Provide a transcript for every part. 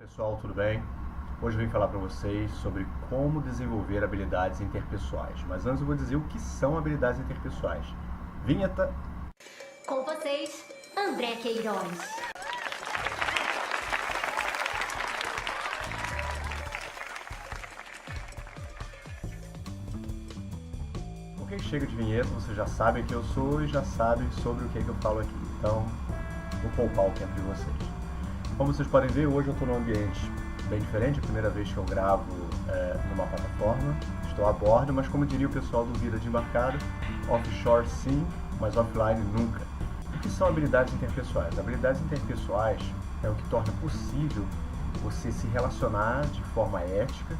Pessoal, tudo bem? Hoje eu vim falar para vocês sobre como desenvolver habilidades interpessoais. Mas antes eu vou dizer o que são habilidades interpessoais. Vinheta! Com vocês, André Queiroz. Ok, chega de vinheta, vocês já sabem quem eu sou e já sabem sobre o que eu falo aqui. Então, vou poupar o tempo de vocês. Como vocês podem ver, hoje eu estou num ambiente bem diferente, é a primeira vez que eu gravo numa plataforma. Estou a bordo, mas como diria o pessoal do Vida de Embarcado, offshore sim, mas offline nunca. O que são habilidades interpessoais? Habilidades interpessoais é o que torna possível você se relacionar de forma ética,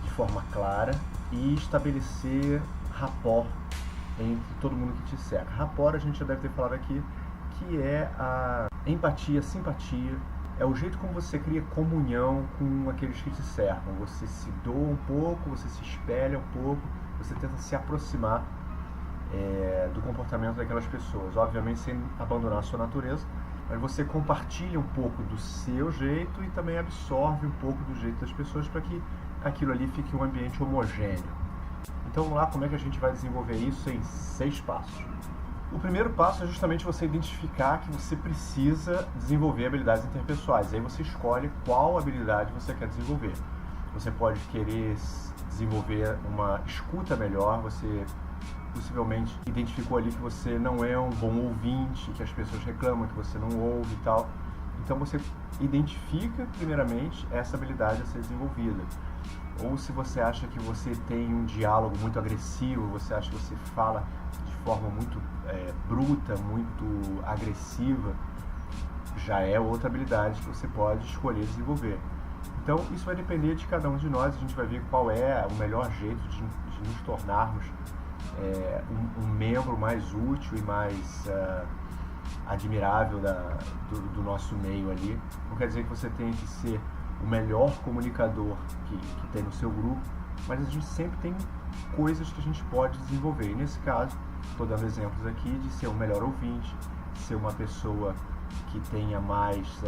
de forma clara e estabelecer rapport entre todo mundo que te cerca. Rapport a gente já deve ter falado aqui, que é a empatia, simpatia, é o jeito como você cria comunhão com aqueles que te cercam. Você se doa um pouco, você se espelha um pouco, você tenta se aproximar do comportamento daquelas pessoas. Obviamente sem abandonar a sua natureza, mas você compartilha um pouco do seu jeito e também absorve um pouco do jeito das pessoas para que aquilo ali fique um ambiente homogêneo. Então vamos lá, como é que a gente vai desenvolver isso em 6 passos. O primeiro passo é justamente você identificar que você precisa desenvolver habilidades interpessoais. Aí você escolhe qual habilidade você quer desenvolver. Você pode querer desenvolver uma escuta melhor, você possivelmente identificou ali que você não é um bom ouvinte, que as pessoas reclamam que você não ouve e tal. Então você identifica primeiramente essa habilidade a ser desenvolvida. Ou se você acha que você tem um diálogo muito agressivo, você acha que você fala de forma muito bruta, muito agressiva, já é outra habilidade que você pode escolher desenvolver. Então isso vai depender de cada um de nós, a gente vai ver qual é o melhor jeito de nos tornarmos um membro mais útil e mais admirável do nosso meio ali. Não quer dizer que você tenha que ser o melhor comunicador que tem no seu grupo, mas a gente sempre tem coisas que a gente pode desenvolver. E nesse caso, estou dando exemplos aqui de ser um melhor ouvinte, ser uma pessoa que tenha mais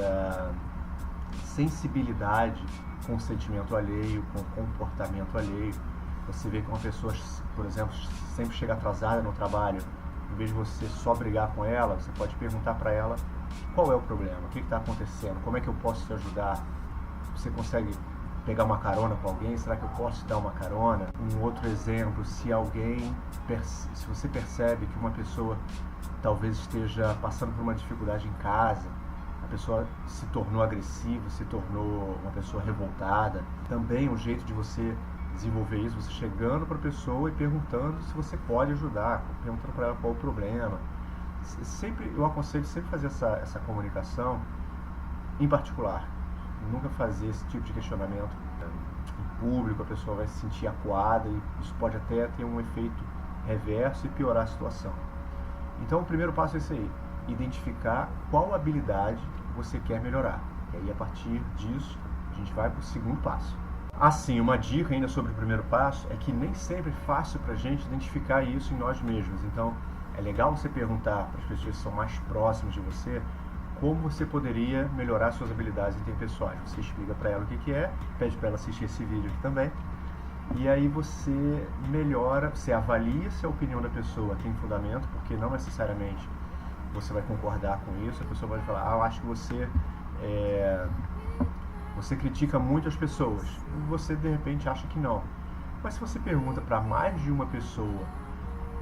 sensibilidade com o sentimento alheio, com o comportamento alheio. Você vê que uma pessoa, por exemplo, sempre chega atrasada no trabalho, em vez de você só brigar com ela, você pode perguntar para ela qual é o problema, o que está acontecendo, como é que eu posso te ajudar. Você consegue pegar uma carona com alguém? Será que eu posso te dar uma carona? Um outro exemplo, se você percebe que uma pessoa talvez esteja passando por uma dificuldade em casa, a pessoa se tornou agressiva, se tornou uma pessoa revoltada, também um jeito de você desenvolver isso, você chegando para a pessoa e perguntando se você pode ajudar, perguntando para ela qual o problema. Eu aconselho sempre fazer essa comunicação em particular. Nunca fazer esse tipo de questionamento em público, a pessoa vai se sentir acuada e isso pode até ter um efeito reverso e piorar a situação. Então o primeiro passo é esse aí, identificar qual habilidade você quer melhorar. E aí a partir disso a gente vai para o segundo passo. Assim, uma dica ainda sobre o primeiro passo é que nem sempre é fácil para a gente identificar isso em nós mesmos. Então é legal você perguntar para as pessoas que são mais próximas de você como você poderia melhorar suas habilidades interpessoais. Você explica para ela o que é, pede para ela assistir esse vídeo aqui também, e aí você melhora, você avalia se a opinião da pessoa tem fundamento, porque não necessariamente você vai concordar com isso. A pessoa pode falar, eu acho que você critica muito as pessoas, e você de repente acha que não. Mas se você pergunta para mais de uma pessoa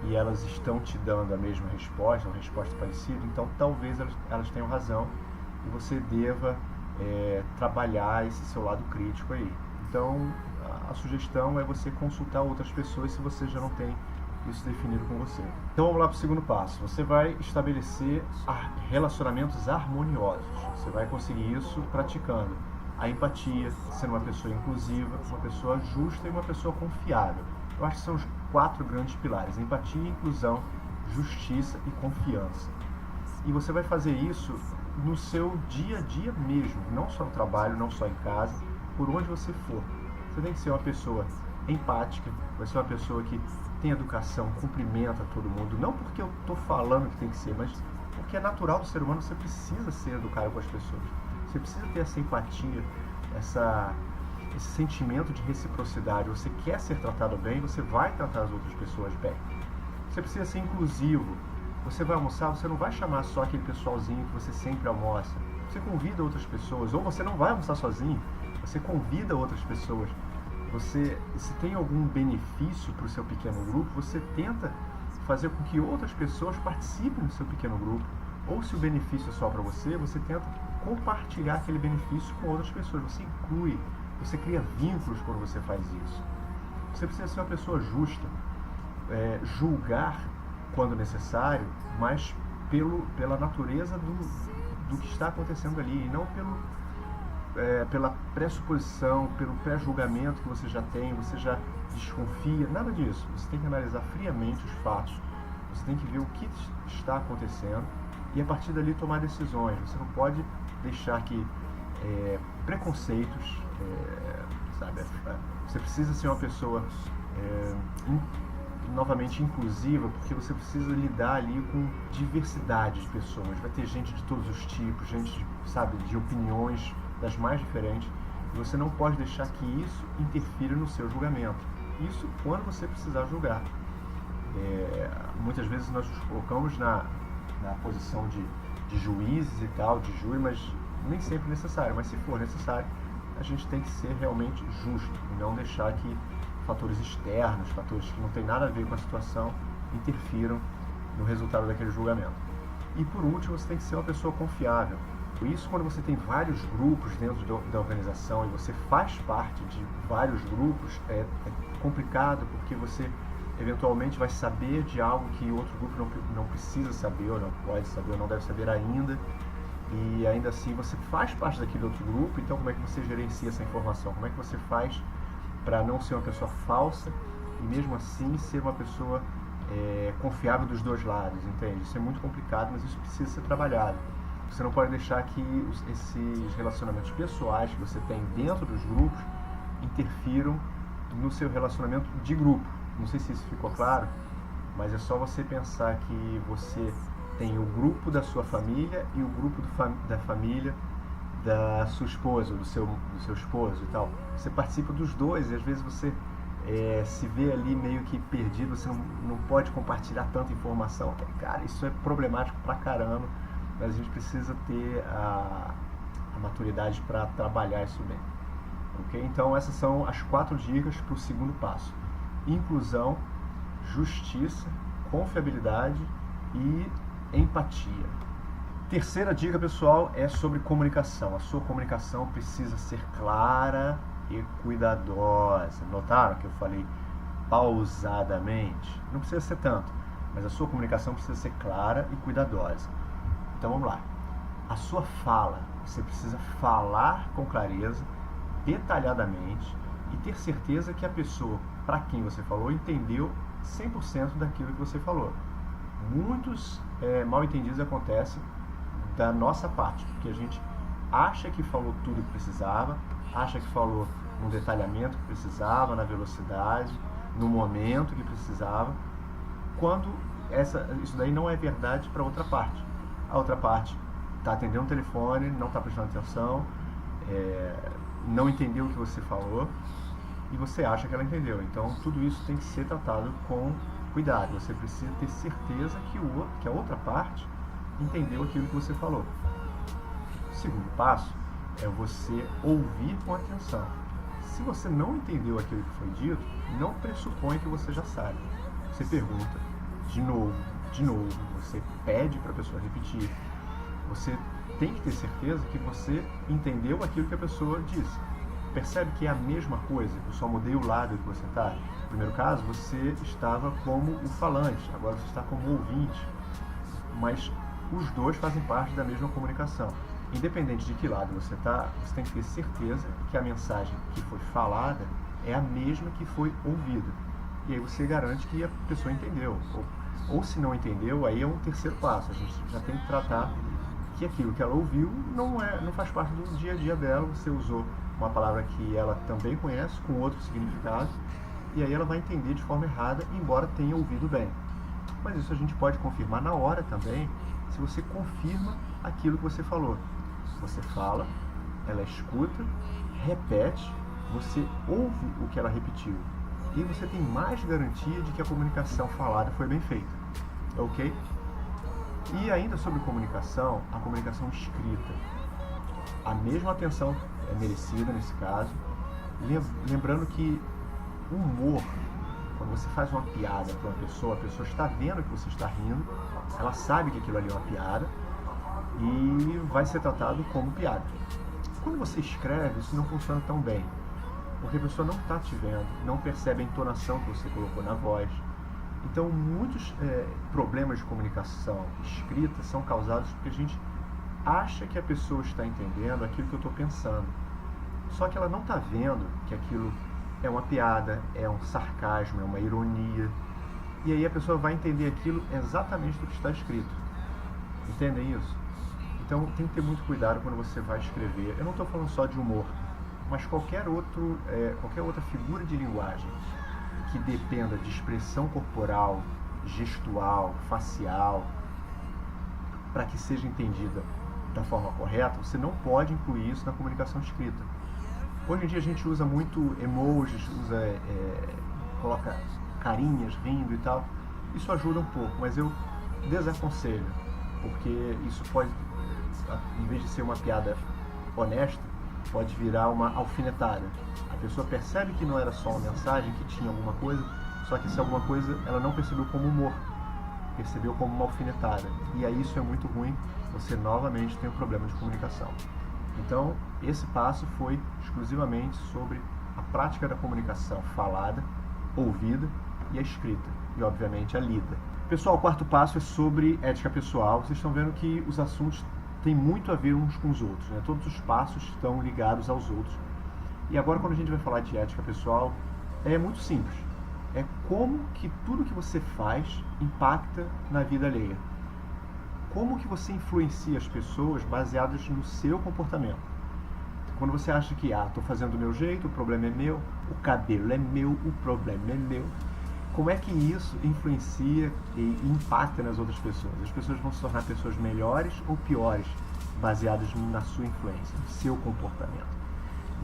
e elas estão te dando a mesma resposta, uma resposta parecida, então talvez elas tenham razão e você deva trabalhar esse seu lado crítico aí. Então a sugestão é você consultar outras pessoas se você já não tem isso definido com você. Então vamos lá para o segundo passo. Você vai estabelecer relacionamentos harmoniosos. Você vai conseguir isso praticando a empatia, sendo uma pessoa inclusiva, uma pessoa justa e uma pessoa confiável. Eu acho que são os 4 grandes pilares: empatia, inclusão, justiça e confiança. E você vai fazer isso no seu dia a dia mesmo, não só no trabalho, não só em casa, por onde você for. Você tem que ser uma pessoa empática, vai ser uma pessoa que tem educação, cumprimenta todo mundo, não porque eu estou falando que tem que ser, mas porque é natural do ser humano, você precisa ser educado com as pessoas. Você precisa ter essa empatia, esse sentimento de reciprocidade. Você quer ser tratado bem, você vai tratar as outras pessoas bem. Você precisa ser inclusivo. Você vai almoçar, você não vai chamar só aquele pessoalzinho que você sempre almoça. Você convida outras pessoas, ou você não vai almoçar sozinho, você convida outras pessoas. Se tem algum benefício para o seu pequeno grupo, você tenta fazer com que outras pessoas participem do seu pequeno grupo. Ou se o benefício é só para você, você tenta compartilhar aquele benefício com outras pessoas. Você inclui, você cria vínculos quando você faz isso. Você precisa ser uma pessoa justa, julgar quando necessário, mas pela natureza do que está acontecendo ali, e não pela pressuposição, pelo pré-julgamento que você já tem, você já desconfia, nada disso. Você tem que analisar friamente os fatos, você tem que ver o que está acontecendo e a partir dali tomar decisões. Você não pode deixar que preconceitos, você precisa ser uma pessoa novamente inclusiva, porque você precisa lidar ali com diversidade de pessoas. Vai ter gente de todos os tipos, gente de opiniões das mais diferentes, e você não pode deixar que isso interfira no seu julgamento. Isso quando você precisar julgar. Muitas vezes nós nos colocamos na posição de juízes e tal, de júri, mas nem sempre necessário. Mas se for necessário, a gente tem que ser realmente justo e não deixar que fatores externos, fatores que não tem nada a ver com a situação, interfiram no resultado daquele julgamento. E por último, você tem que ser uma pessoa confiável. Isso quando você tem vários grupos dentro da organização e você faz parte de vários grupos, é complicado, porque você eventualmente vai saber de algo que outro grupo não precisa saber, ou não pode saber, ou não deve saber ainda, e ainda assim você faz parte daquele outro grupo. Então como é que você gerencia essa informação? Como é que você faz para não ser uma pessoa falsa e mesmo assim ser uma pessoa confiável dos dois lados, entende? Isso é muito complicado, mas isso precisa ser trabalhado. Você não pode deixar que esses relacionamentos pessoais que você tem dentro dos grupos interfiram no seu relacionamento de grupo. Não sei se isso ficou claro, mas é só você pensar que você tem o grupo da sua família e o grupo da família da sua esposa, do seu esposo e tal. Você participa dos dois e às vezes você se vê ali meio que perdido, você não pode compartilhar tanta informação. Cara, isso é problemático pra caramba, mas a gente precisa ter a maturidade para trabalhar isso bem. Ok? Então essas são as 4 dicas para o segundo passo: inclusão, justiça, confiabilidade e empatia. Terceira dica, pessoal, é sobre comunicação. A sua comunicação precisa ser clara e cuidadosa. Notaram que eu falei pausadamente? Não precisa ser tanto, mas a sua comunicação precisa ser clara e cuidadosa. Então vamos lá. A sua fala, você precisa falar com clareza, detalhadamente, e ter certeza que a pessoa para quem você falou entendeu 100% daquilo que você falou. Muitos mal entendidos acontecem da nossa parte, porque a gente acha que falou tudo o que precisava, acha que falou no detalhamento que precisava, na velocidade, no momento que precisava, quando isso daí não é verdade para a outra parte. A outra parte está atendendo o telefone, não está prestando atenção, não entendeu o que você falou e você acha que ela entendeu. Então tudo isso tem que ser tratado com cuidado. Você precisa ter certeza que a outra parte entendeu aquilo que você falou. O segundo passo é você ouvir com atenção. Se você não entendeu aquilo que foi dito, não pressupõe que você já sabe. Você pergunta de novo, você pede para a pessoa repetir. Você tem que ter certeza que você entendeu aquilo que a pessoa disse. Percebe que é a mesma coisa, eu só mudei o lado que você está. No primeiro caso, você estava como o falante, agora você está como o ouvinte. Mas os dois fazem parte da mesma comunicação. Independente de que lado você está, você tem que ter certeza que a mensagem que foi falada é a mesma que foi ouvida. E aí você garante que a pessoa entendeu. Ou se não entendeu, aí é um terceiro passo. A gente já tem que tratar que aquilo que ela ouviu não faz parte do dia a dia dela. Você usou uma palavra que ela também conhece, com outro significado, e aí ela vai entender de forma errada, embora tenha ouvido bem. Mas isso a gente pode confirmar na hora também, se você confirma aquilo que você falou. Você fala, ela escuta, repete, você ouve o que ela repetiu. E você tem mais garantia de que a comunicação falada foi bem feita. Ok? E ainda sobre comunicação, a comunicação escrita. A mesma atenção é merecida nesse caso. Lembrando que o humor, quando você faz uma piada para uma pessoa, a pessoa está vendo que você está rindo, ela sabe que aquilo ali é uma piada e vai ser tratado como piada. Quando você escreve, isso não funciona tão bem, porque a pessoa não está te vendo, não percebe a entonação que você colocou na voz. Então, muitos problemas de comunicação escrita são causados porque a gente acha que a pessoa está entendendo aquilo que eu estou pensando. Só que ela não está vendo que aquilo é uma piada, é um sarcasmo, é uma ironia. E aí a pessoa vai entender aquilo exatamente do que está escrito. Entendem isso? Então tem que ter muito cuidado quando você vai escrever. Eu não estou falando só de humor, mas qualquer outra figura de linguagem que dependa de expressão corporal, gestual, facial, para que seja entendida da forma correta, você não pode incluir isso na comunicação escrita. Hoje em dia a gente usa muito emojis, coloca carinhas rindo e tal. Isso ajuda um pouco, mas eu desaconselho, porque isso pode, em vez de ser uma piada honesta, pode virar uma alfinetada. A pessoa percebe que não era só uma mensagem, que tinha alguma coisa, só que essa alguma coisa ela não percebeu como humor, percebeu como uma alfinetada. E aí isso é muito ruim, você novamente tem um problema de comunicação. Então, esse passo foi exclusivamente sobre a prática da comunicação falada, ouvida e a escrita, e obviamente a lida. Pessoal, o quarto passo é sobre ética pessoal. Vocês estão vendo que os assuntos têm muito a ver uns com os outros, né? Todos os passos estão ligados aos outros. E agora, quando a gente vai falar de ética pessoal, é muito simples. É como que tudo que você faz impacta na vida alheia. Como que você influencia as pessoas baseadas no seu comportamento. Quando você acha que, estou fazendo do meu jeito, o problema é meu, o cabelo é meu, o problema é meu. Como é que isso influencia e impacta nas outras pessoas? As pessoas vão se tornar pessoas melhores ou piores, baseadas na sua influência, no seu comportamento.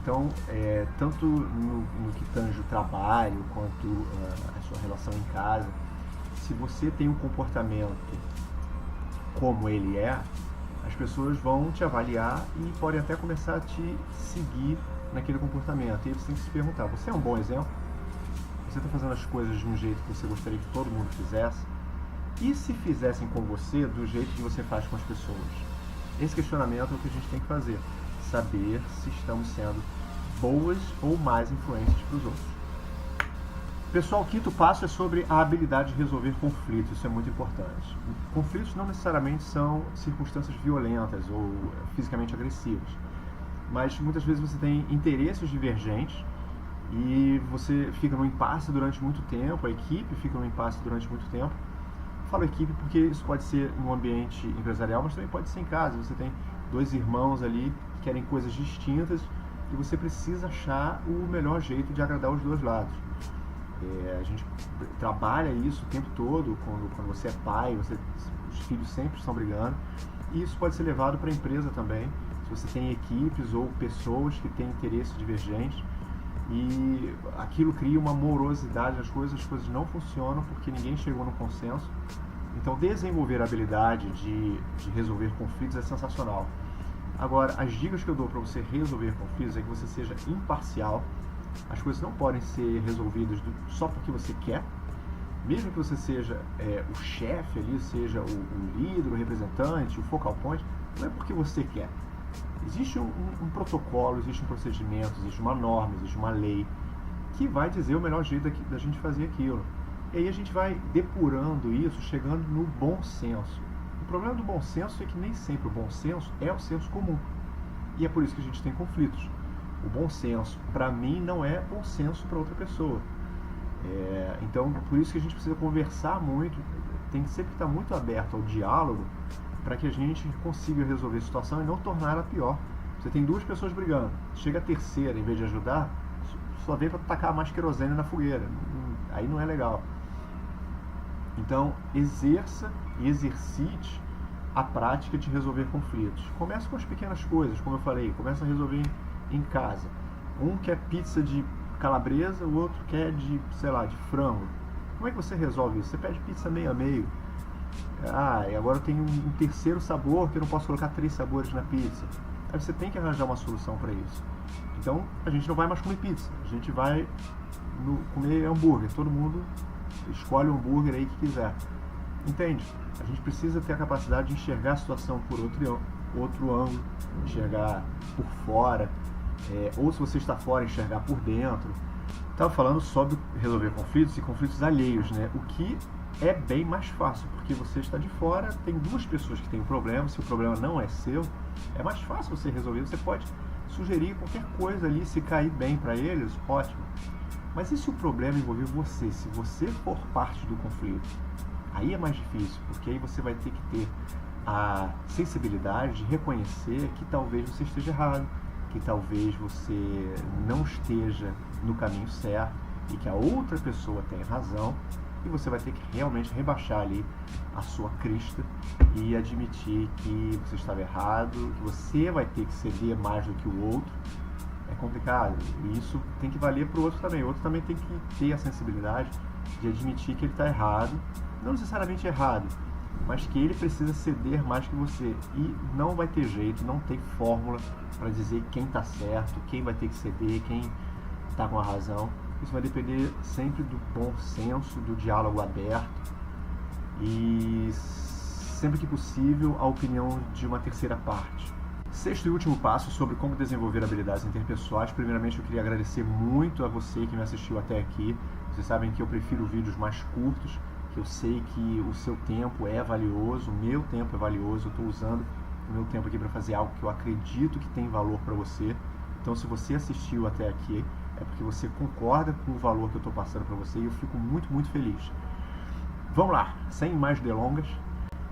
Então, tanto no que tange o trabalho, quanto a sua relação em casa, se você tem um comportamento como ele é, as pessoas vão te avaliar e podem até começar a te seguir naquele comportamento. E você tem que se perguntar, você é um bom exemplo? Você está fazendo as coisas de um jeito que você gostaria que todo mundo fizesse? E se fizessem com você do jeito que você faz com as pessoas? Esse questionamento é o que a gente tem que fazer. Saber se estamos sendo boas ou más influências para os outros. Pessoal, o quinto passo é sobre a habilidade de resolver conflitos. Isso é muito importante. Conflitos não necessariamente são circunstâncias violentas ou fisicamente agressivas, mas muitas vezes você tem interesses divergentes e você fica no impasse durante muito tempo, a equipe fica no impasse durante muito tempo. Falo equipe porque isso pode ser no ambiente empresarial, mas também pode ser em casa. Você tem dois irmãos ali que querem coisas distintas e você precisa achar o melhor jeito de agradar os dois lados. A gente trabalha isso o tempo todo, quando você é pai, os filhos sempre estão brigando, e isso pode ser levado para a empresa também, se você tem equipes ou pessoas que têm interesses divergentes, e aquilo cria uma morosidade nas coisas, as coisas não funcionam porque ninguém chegou no consenso. Então desenvolver a habilidade de resolver conflitos é sensacional. Agora, as dicas que eu dou para você resolver conflitos é que você seja imparcial. As coisas não podem ser resolvidas só porque você quer, mesmo que você seja o chefe ali, seja o líder, o representante, o focal point, não é porque você quer. Existe um protocolo, existe um procedimento, existe uma norma, existe uma lei que vai dizer o melhor jeito da gente fazer aquilo. E aí a gente vai depurando isso, chegando no bom senso. O problema do bom senso é que nem sempre o bom senso é o senso comum. E é por isso que a gente tem conflitos. O bom senso, para mim, não é bom senso para outra pessoa. Então, por isso que a gente precisa conversar muito, tem que sempre estar muito aberto ao diálogo para que a gente consiga resolver a situação e não tornar ela pior. Você tem duas pessoas brigando, chega a terceira, em vez de ajudar, só vem para tacar mais querosene na fogueira. Aí não é legal. Então, exerça e exercite a prática de resolver conflitos. Começa com as pequenas coisas, como eu falei, começa a resolver em casa. Um quer pizza de calabresa, o outro quer de, sei lá, de frango. Como é que você resolve isso? Você pede pizza meio a meio. E agora eu tenho um terceiro sabor que eu não posso colocar 3 sabores na pizza. Aí você tem que arranjar uma solução para isso. Então a gente não vai mais comer pizza, a gente vai comer hambúrguer. Todo mundo escolhe o hambúrguer aí que quiser. Entende? A gente precisa ter a capacidade de enxergar a situação por outro ângulo, enxergar por fora, ou se você está fora, enxergar por dentro. Estava falando sobre resolver conflitos e conflitos alheios, né? O que é bem mais fácil, porque você está de fora, tem 2 pessoas que têm um problema, se o problema não é seu, é mais fácil você resolver. Você pode sugerir qualquer coisa ali, se cair bem para eles, ótimo. Mas e se o problema envolver você? Se você for parte do conflito, aí é mais difícil, porque aí você vai ter que ter a sensibilidade de reconhecer que talvez você esteja errado, que talvez você não esteja no caminho certo e que a outra pessoa tem razão, e você vai ter que realmente rebaixar ali a sua crista e admitir que você estava errado, que você vai ter que ceder mais do que o outro. É complicado, e isso tem que valer para o outro também. O outro também tem que ter a sensibilidade de admitir que ele está errado, não necessariamente errado, mas que ele precisa ceder mais que você. E não vai ter jeito, não tem fórmula para dizer quem está certo, quem vai ter que ceder, quem está com a razão. Isso vai depender sempre do bom senso, do diálogo aberto e, sempre que possível, a opinião de uma terceira parte. 6º e último passo sobre como desenvolver habilidades interpessoais. Primeiramente, eu queria agradecer muito a você que me assistiu até aqui. Vocês sabem que eu prefiro vídeos mais curtos, que eu sei que o seu tempo é valioso, o meu tempo é valioso. Eu estou usando o meu tempo aqui para fazer algo que eu acredito que tem valor para você. Então, se você assistiu até aqui, é porque você concorda com o valor que eu estou passando para você, e eu fico muito, muito feliz. Vamos lá, sem mais delongas.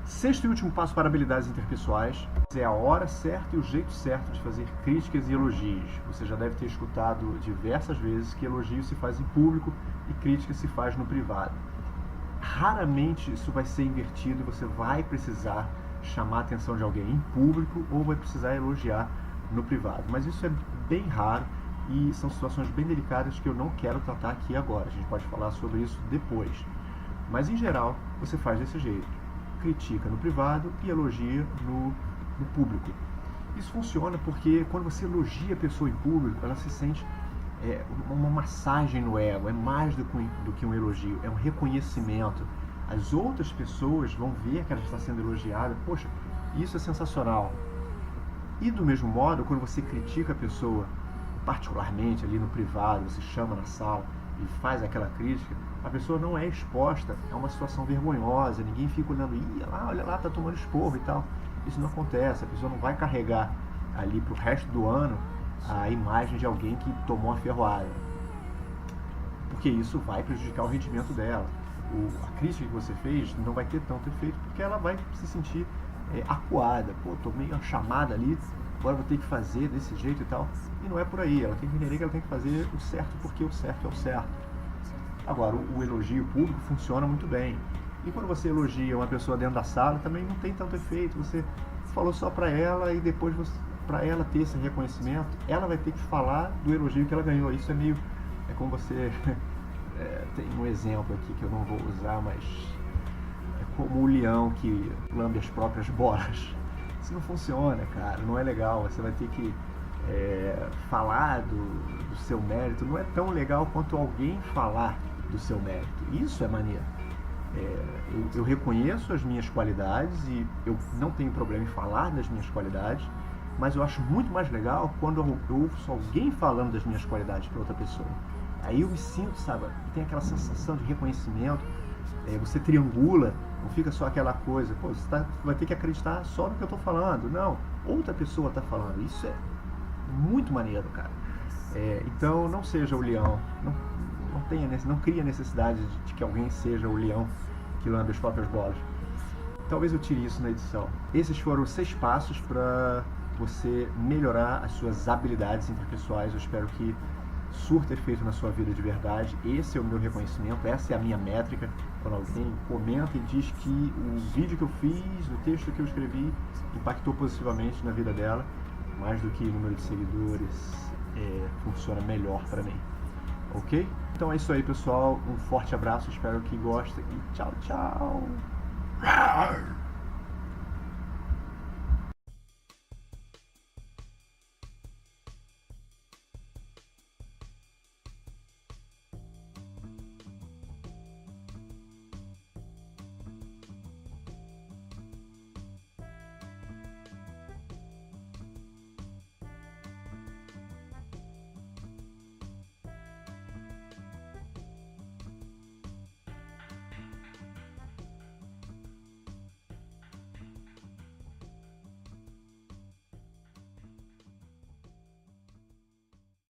6º e último passo para habilidades interpessoais é a hora certa e o jeito certo de fazer críticas e elogios. Você já deve ter escutado diversas vezes que elogio se faz em público e crítica se faz no privado. Raramente isso vai ser invertido e você vai precisar chamar a atenção de alguém em público ou vai precisar elogiar no privado. Mas isso é bem raro e são situações bem delicadas que eu não quero tratar aqui agora. A gente pode falar sobre isso depois. Mas, em geral, você faz desse jeito. Critica no privado e elogia no público. Isso funciona porque quando você elogia a pessoa em público, ela se sente uma massagem no ego. É mais do que um elogio, é um reconhecimento. As outras pessoas vão ver que ela está sendo elogiada. Poxa, isso é sensacional. E do mesmo modo, quando você critica a pessoa, particularmente ali no privado, você chama na sala e faz aquela crítica, a pessoa não é exposta a uma situação vergonhosa, ninguém fica olhando, olha lá, tá tomando esporro e tal. Isso não acontece, a pessoa não vai carregar ali pro resto do ano a imagem de alguém que tomou uma ferroada, porque isso vai prejudicar o rendimento dela. A crítica que você fez não vai ter tanto efeito, porque ela vai se sentir acuada. Tomei uma chamada ali, agora vou ter que fazer desse jeito e tal. E não é por aí, ela tem que entender que ela tem que fazer o certo porque o certo é o certo. Agora, o elogio público funciona muito bem. E quando você elogia uma pessoa dentro da sala, também não tem tanto efeito. Você falou só para ela e depois, para ela ter esse reconhecimento, ela vai ter que falar do elogio que ela ganhou. Isso é como você... tem um exemplo aqui que eu não vou usar, mas é como o leão que lambe as próprias bolas. Isso não funciona, cara, não é legal. Você vai ter que falar do seu mérito. Não é tão legal quanto alguém falar do seu mérito. Isso é maneiro. Eu reconheço as minhas qualidades e eu não tenho problema em falar das minhas qualidades, mas eu acho muito mais legal quando eu ouço alguém falando das minhas qualidades para outra pessoa. Aí eu me sinto, sabe, tem aquela sensação de reconhecimento, você triangula, não fica só aquela coisa, você vai ter que acreditar só no que eu estou falando. Não, outra pessoa está falando. Isso é muito maneiro, cara. Então não seja o leão, não crie a necessidade de que alguém seja o leão que lambe as próprias bolas. Talvez eu tire isso na edição. Esses foram 6 passos para você melhorar as suas habilidades interpessoais. Eu espero que surta efeito na sua vida de verdade. Esse é o meu reconhecimento, essa é a minha métrica. Quando alguém comenta e diz que o vídeo que eu fiz, o texto que eu escrevi, impactou positivamente na vida dela, mais do que o número de seguidores, funciona melhor para mim. Ok? Então é isso aí, pessoal. Um forte abraço, espero que gostem e tchau, tchau!